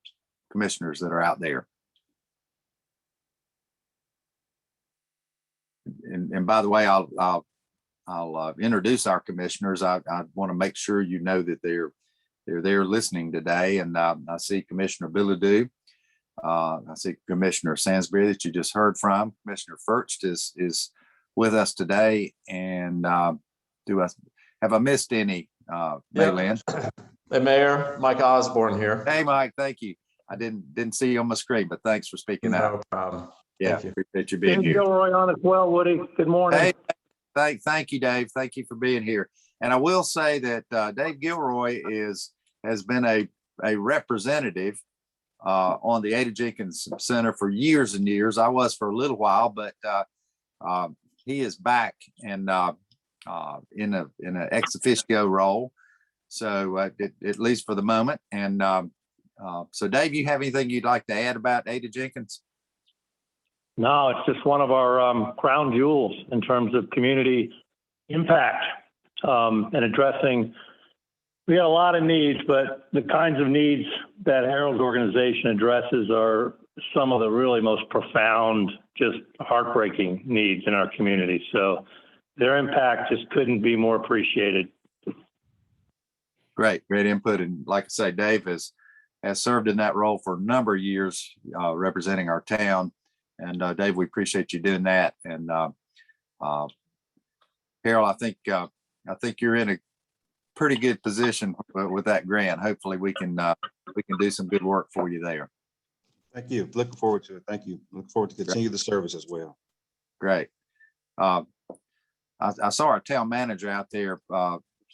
commissioners that are out there? And by the way, I'll introduce our commissioners. I want to make sure you know that they're there listening today. And I see Commissioner Bilodeau. I see Commissioner Sansbury that you just heard from. Commissioner Furcht is with us today. And have I missed any? Maylin? Hey, Mayor, Mike Osborne here. Hey, Mike, thank you. I didn't see you on my screen, but thanks for speaking out. No problem. Yeah, Thank you. appreciate you being here. Gilroy on as well, Woody. Good morning. Hey, thank you, Dave. Thank you for being here. And I will say that Dave Gilroy has been a representative on the Ada Jenkins Center for years and years. I was for a little while, but he is back and in an ex officio role. So at least for the moment. And so Dave, you have anything you'd like to add about Ada Jenkins? No, it's just one of our crown jewels in terms of community impact and addressing We got a lot of needs, but the kinds of needs that Harold's organization addresses are some of the really most profound, just heartbreaking needs in our community. So their impact just couldn't be more appreciated. Great input. And like I say, Dave has served in that role for a number of years, representing our town. And Dave, we appreciate you doing that. And Harold, I think you're in a pretty good position with that grant. Hopefully we can do some good work for you there. Thank you. Looking forward to it. Thank you. Look forward to continue the service as well. Great. I saw our town manager out there.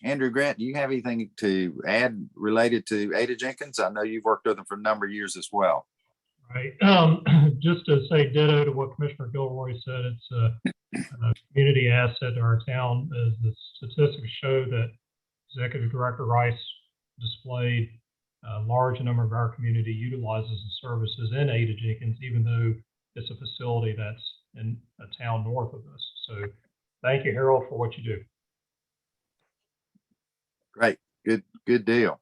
Andrew Grant, do you have anything to add related to Ada Jenkins? I know you've worked with them for a number of years as well. Right. Just to say ditto to what Commissioner Gilroy said, it's a community asset to our town. As the statistics show that Executive Director Rice displayed, a large number of our community utilizes the services in Ada Jenkins, even though it's a facility that's in a town north of us. So thank you, Harold, for what you do. Great. Good deal.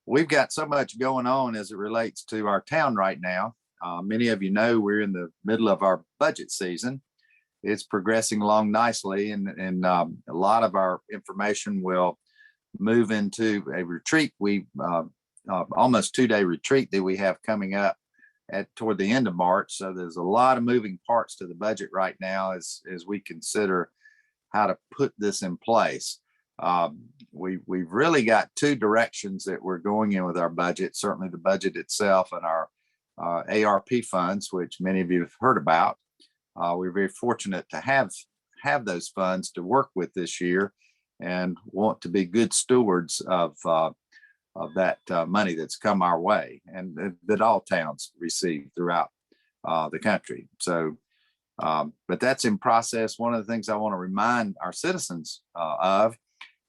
We've got so much going on as it relates to our town right now. Many of you know we're in the middle of our budget season. It's progressing along nicely, and a lot of our information will move into a retreat. We almost 2-day retreat that we have coming up toward the end of March. So there's a lot of moving parts to the budget right now as we consider how to put this in place. We've really got two directions that we're going in with our budget. Certainly the budget itself and our ARP funds, which many of you have heard about. We're very fortunate to have those funds to work with this year, and want to be good stewards of that money that's come our way, and that all towns receive throughout the country. So, but that's in process. One of the things I want to remind our citizens of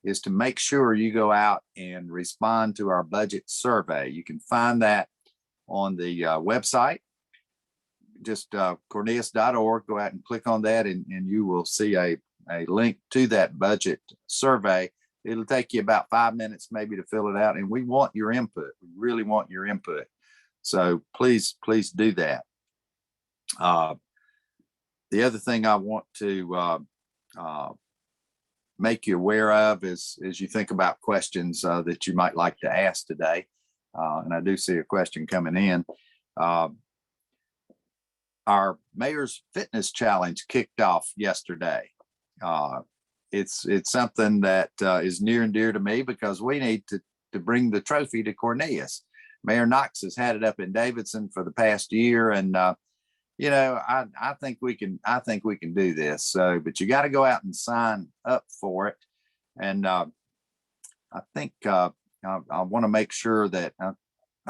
is to make sure you go out and respond to our budget survey. You can find that on the website, just cornelius.org. Go out and click on that, and you will see a link to that budget survey. It'll take you about 5 minutes maybe to fill it out, and we want your input. We really want your input. So please do that. The other thing I want to make you aware of is as you think about questions that you might like to ask today. And I do see a question coming in. Our Mayor's Fitness Challenge kicked off yesterday. It's something that is near and dear to me because we need to bring the trophy to Cornelius. Mayor Knox has had it up in Davidson for the past year, and you know, I think we can do this. So, but you got to go out and sign up for it. And I think I want to make sure that I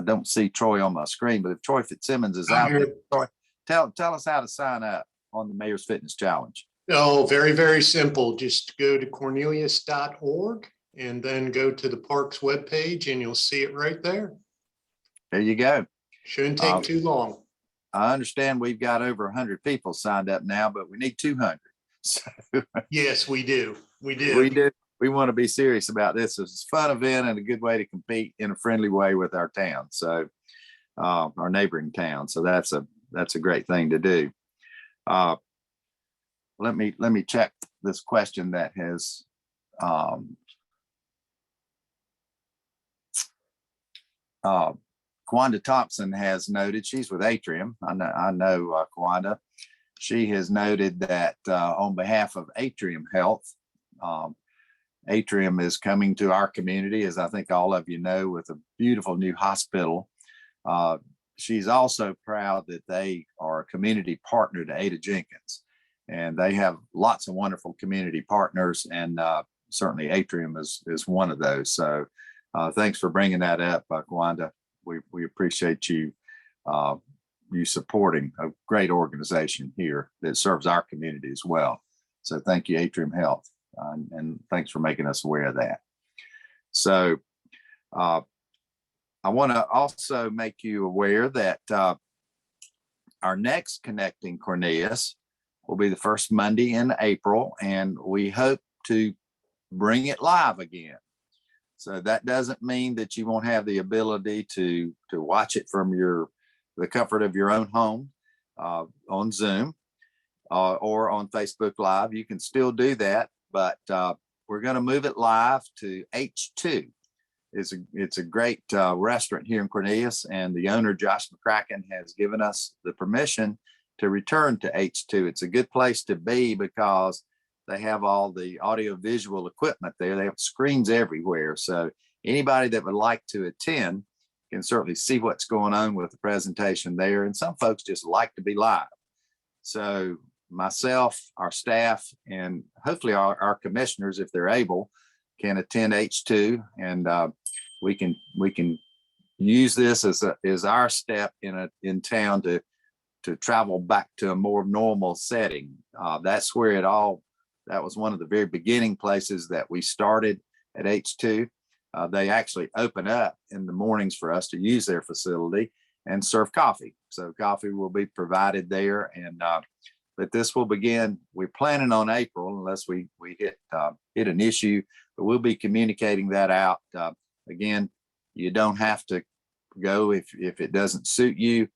don't see Troy on my screen, but if Troy Fitzsimmons is out there, Troy, tell us how to sign up on the Mayor's Fitness Challenge. Oh, very, very simple. Just go to cornelius.org and then go to the parks webpage and you'll see it right there. There you go. Shouldn't take too long. I understand we've got over 100 people signed up now, but we need 200. So yes, we do. We do. We do. We want to be serious about this. It's a fun event and a good way to compete in a friendly way with our town. So our neighboring town. So that's a great thing to do. Let me check this question that has Kwanda Thompson has noted. She's with Atrium. I know Kwanda. She has noted that on behalf of Atrium Health, Atrium is coming to our community, as I think all of you know, with a beautiful new hospital. She's also proud that they are a community partner to Ada Jenkins, and they have lots of wonderful community partners, and certainly Atrium is one of those. So thanks for bringing that up, Kwanda. We appreciate you supporting a great organization here that serves our community as well. So thank you, Atrium Health, and thanks for making us aware of that. So I want to also make you aware that our next Connecting Cornelius will be the first Monday in April, and we hope to bring it live again. So that doesn't mean that you won't have the ability to watch it from the comfort of your own home on Zoom or on Facebook Live. You can still do that, but we're going to move it live to H2. It's a great restaurant here in Cornelius, and the owner, Josh McCracken, has given us the permission to return to H2. It's a good place to be because they have all the audio visual equipment there. They have screens everywhere. So anybody that would like to attend can certainly see what's going on with the presentation there. And some folks just like to be live. So myself, our staff, and hopefully our commissioners, if they're able, can attend H2, and we can use this as our step in town to travel back to a more normal setting. That's where that was one of the very beginning places that we started at H2. They actually open up in the mornings for us to use their facility and serve coffee. So coffee will be provided there, and but this will begin. We're planning on April unless we hit an issue, but we'll be communicating that out. Again, you don't have to go if it doesn't suit you,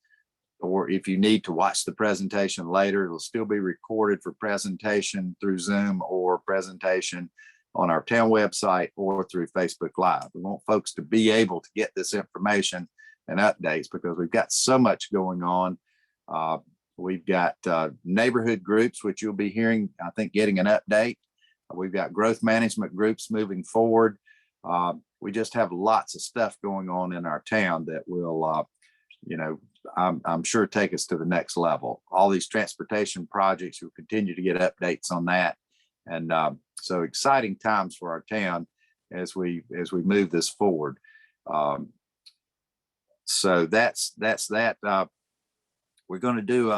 or if you need to watch the presentation later. It'll still be recorded for presentation through Zoom or presentation on our town website or through Facebook Live. We want folks to be able to get this information and updates because we've got so much going on. We've got neighborhood groups, which you'll be hearing, I think, getting an update. We've got growth management groups moving forward. We just have lots of stuff going on in our town that will, I'm sure take us to the next level. All these transportation projects, will continue to get updates on that. And so exciting times for our town as we move this forward. So that's that. We're going to do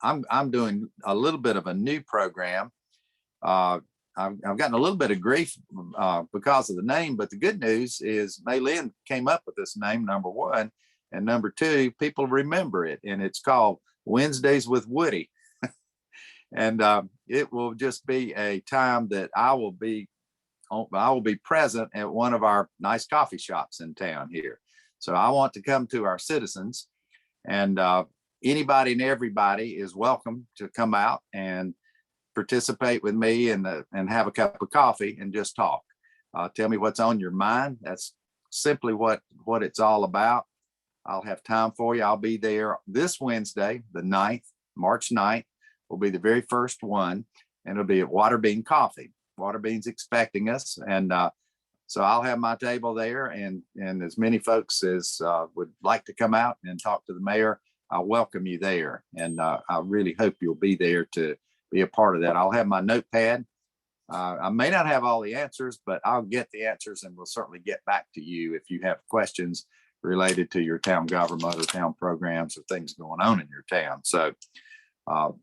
I'm doing a little bit of a new program. I've gotten a little bit of grief because of the name, but the good news is Maylin came up with this name, number one, and number two, people remember it, and it's called Wednesdays with Woody. And it will just be a time that I will be present at one of our nice coffee shops in town here. So I want to come to our citizens, and anybody and everybody is welcome to come out and participate with me and have a cup of coffee and just talk. Tell me what's on your mind. That's simply what it's all about. I'll have time for you. I'll be there this Wednesday, the 9th, March 9th, will be the very first one, and it'll be at Waterbean Coffee. Waterbean's expecting us, and so I'll have my table there, and as many folks as would like to come out and talk to the mayor, I'll welcome you there, and I really hope you'll be there to be a part of that. I'll have my notepad. I may not have all the answers, but I'll get the answers, and we'll certainly get back to you if you have questions related to your town government or town programs or things going on in your town. So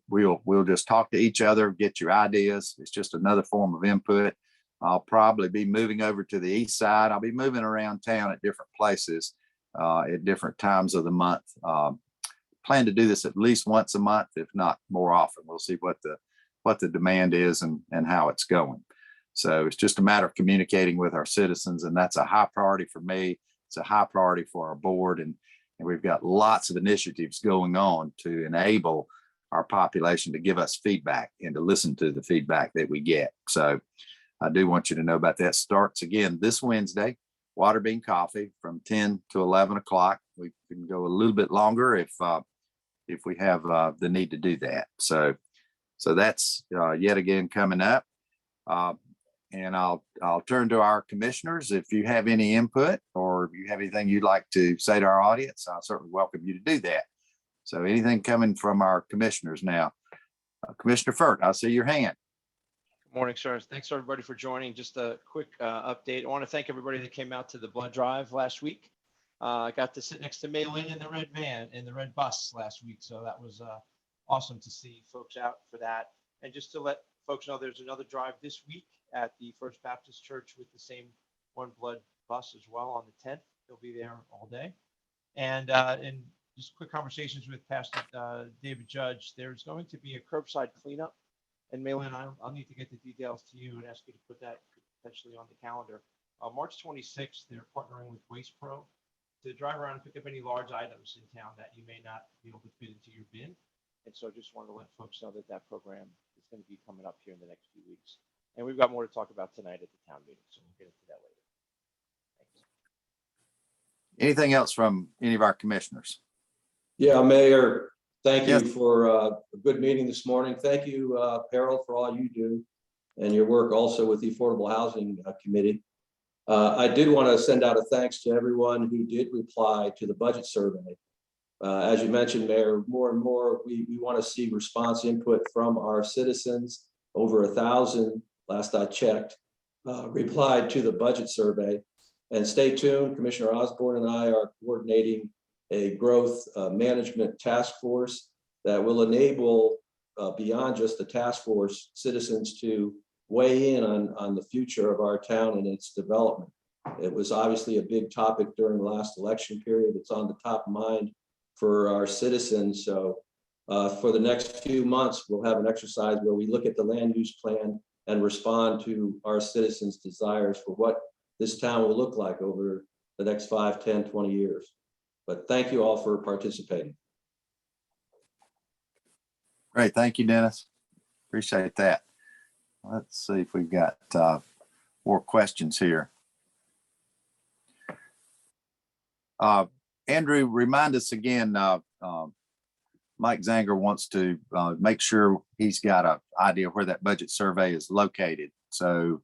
we'll just talk to each other, get your ideas. It's just another form of input. I'll probably be moving over to the east side. I'll be moving around town at different places at different times of the month. Plan to do this at least once a month, if not more often. We'll see what the demand is and how it's going. So it's just a matter of communicating with our citizens, and that's a high priority for me. It's a high priority for our board, and we've got lots of initiatives going on to enable our population to give us feedback and to listen to the feedback that we get. So I do want you to know about that. Starts again this Wednesday, Waterbean Coffee from 10 to 11 o'clock. We can go a little bit longer if we have the need to do that. So that's yet again coming up. And I'll turn to our commissioners. If you have any input or if you have anything you'd like to say to our audience, I'll certainly welcome you to do that. So anything coming from our commissioners now. Commissioner Furt, I see your hand. Good morning, sir. Thanks everybody for joining. Just a quick update. I want to thank everybody that came out to the blood drive last week. I got to sit next to Maylin in the red van, in the red bus last week. So that was awesome to see folks out for that. And just to let folks know, there's another drive this week at the First Baptist Church with the same One Blood bus as well on the 10th. They'll be there all day. And just quick conversations with Pastor David Judge. There's going to be a curbside cleanup. And Maylin, I'll need to get the details to you and ask you to put that potentially on the calendar. March 26th, they're partnering with Waste Pro to drive around and pick up any large items in town that you may not be able to fit into your bin. And so just wanted to let folks know that that program is going to be coming up here in the next few weeks. And we've got more to talk about tonight at the town meeting, so we'll get into that later. Thanks. Anything else from any of our commissioners? Yeah, Mayor, thank you Yes. for a good meeting this morning. Thank you, Harold, for all you do and your work also with the Affordable Housing Committee. I did want to send out a thanks to everyone who did reply to the budget survey. As you mentioned, Mayor, more and more we want to see response input from our citizens. Over 1,000, last I checked, replied to the budget survey. And stay tuned, Commissioner Osborne and I are coordinating a growth management task force that will enable, beyond just the task force, citizens to weigh in on the future of our town and its development. It was obviously a big topic during the last election period. It's on the top of mind for our citizens. So for the next few months, we'll have an exercise where we look at the land use plan and respond to our citizens' desires for what this town will look like over the next 5, 10, 20 years. But thank you all for participating. Great. Thank you, Dennis. Appreciate that. Let's see if we've got more questions here. Andrew, remind us again, Mike Zanger wants to make sure he's got an idea where that budget survey is located. So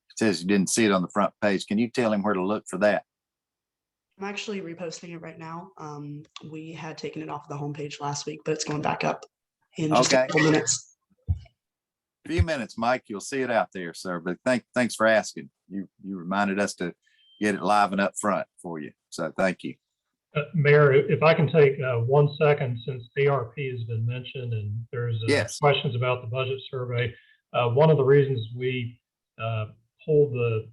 it says you didn't see it on the front page. Can you tell him where to look for that? I'm actually reposting it right now. We had taken it off the homepage last week, but it's going back up in just a couple minutes. A few minutes, Mike, you'll see it out there, sir. But thanks for asking. You reminded us to get it live and up front for you. So thank you. Mayor, if I can take 1 second, since ARP has been mentioned and there's Yes. questions about the budget survey. One of the reasons we pulled the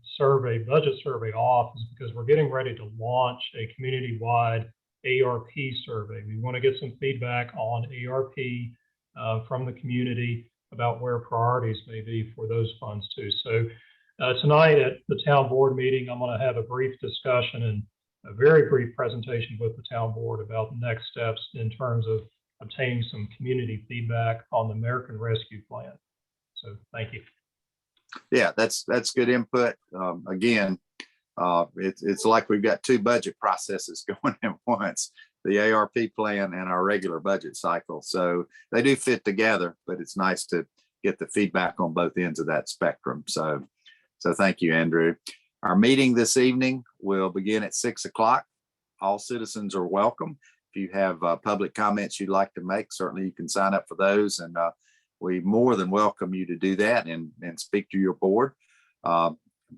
budget survey off is because we're getting ready to launch a community-wide ARP survey. We want to get some feedback on ARP from the community about where priorities may be for those funds too. So tonight at the town board meeting, I'm going to have a brief discussion and a very brief presentation with the town board about the next steps in terms of obtaining some community feedback on the American Rescue Plan. So thank you. Yeah, that's good input. Again, it's like we've got two budget processes going at once, the ARP plan and our regular budget cycle. So they do fit together, but it's nice to get the feedback on both ends of that spectrum. So thank you, Andrew. Our meeting this evening will begin at 6 o'clock. All citizens are welcome. If you have public comments you'd like to make, certainly you can sign up for those, and we more than welcome you to do that and speak to your board.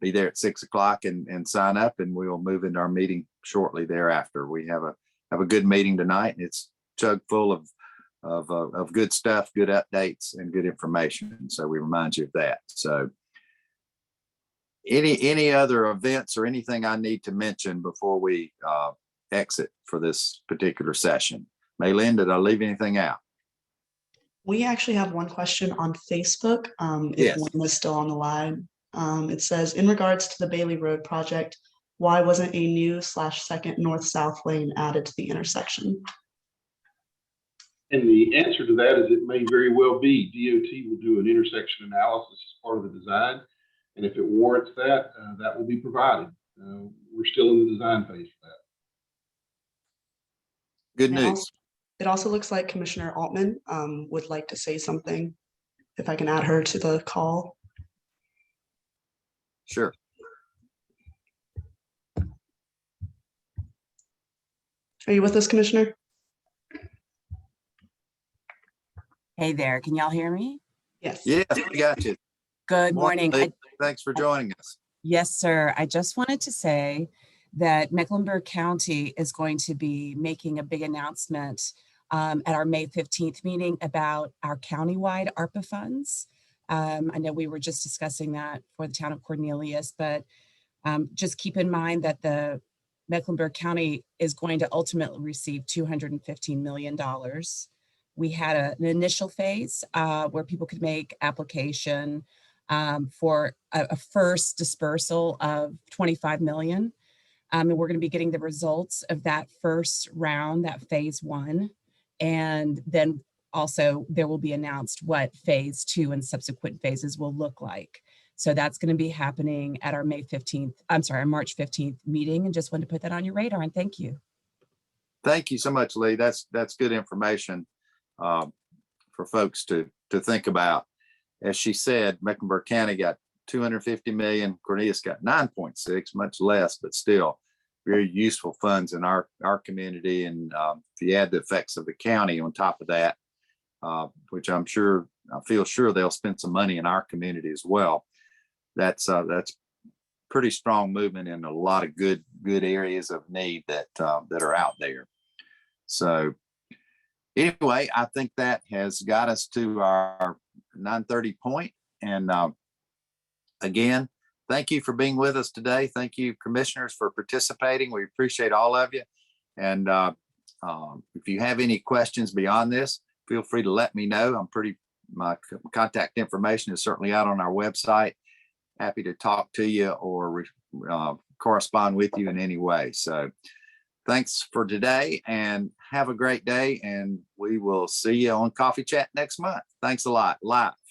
Be there at 6 o'clock and sign up, and we'll move into our meeting shortly thereafter. We have a good meeting tonight, and it's chock full of good stuff, good updates, and good information. So we remind you of that. So any other events or anything I need to mention before we exit for this particular session? Maylin, did I leave anything out? We actually have one question on Facebook. If one is still on the line. It says, in regards to the Bailey Road project, why wasn't a new /second north-south lane added to the intersection? And the answer to that is it may very well be. DOT will do an intersection analysis as part of the design. And if it warrants that, that will be provided. We're still in the design phase for that. Good news. It also looks like Commissioner Altman would like to say something. If I can add her to the call. Sure. Are you with us, Commissioner? Hey there, can y'all hear me? Yes. Yes, we got you. Good morning. Thanks for joining us. Yes, sir. I just wanted to say that Mecklenburg County is going to be making a big announcement at our May 15th meeting about our countywide ARPA funds. I know we were just discussing that for the town of Cornelius, but just keep in mind that the Mecklenburg County is going to ultimately receive $215 million. We had an initial phase where people could make application for a first dispersal of 25 million. And we're going to be getting the results of that first round, that phase 1. And then also there will be announced what phase 2 and subsequent phases will look like. So that's going to be happening at our March 15th meeting, and just wanted to put that on your radar, and thank you. Thank you so much, Lee. That's good information for folks to think about. As she said, Mecklenburg County got 250 million, Cornelius got 9.6, much less, but still very useful funds in our community. And if you add the effects of the county on top of that, which I feel sure they'll spend some money in our community as well. That's pretty strong movement in a lot of good areas of need that are out there. So anyway, I think that has got us to our 9:30 point. And again, thank you for being with us today. Thank you, commissioners, for participating. We appreciate all of you. And if you have any questions beyond this, feel free to let me know. My contact information is certainly out on our website. Happy to talk to you or correspond with you in any way. So thanks for today and have a great day. And we will see you on Coffee Chat next month. Thanks a lot. Live.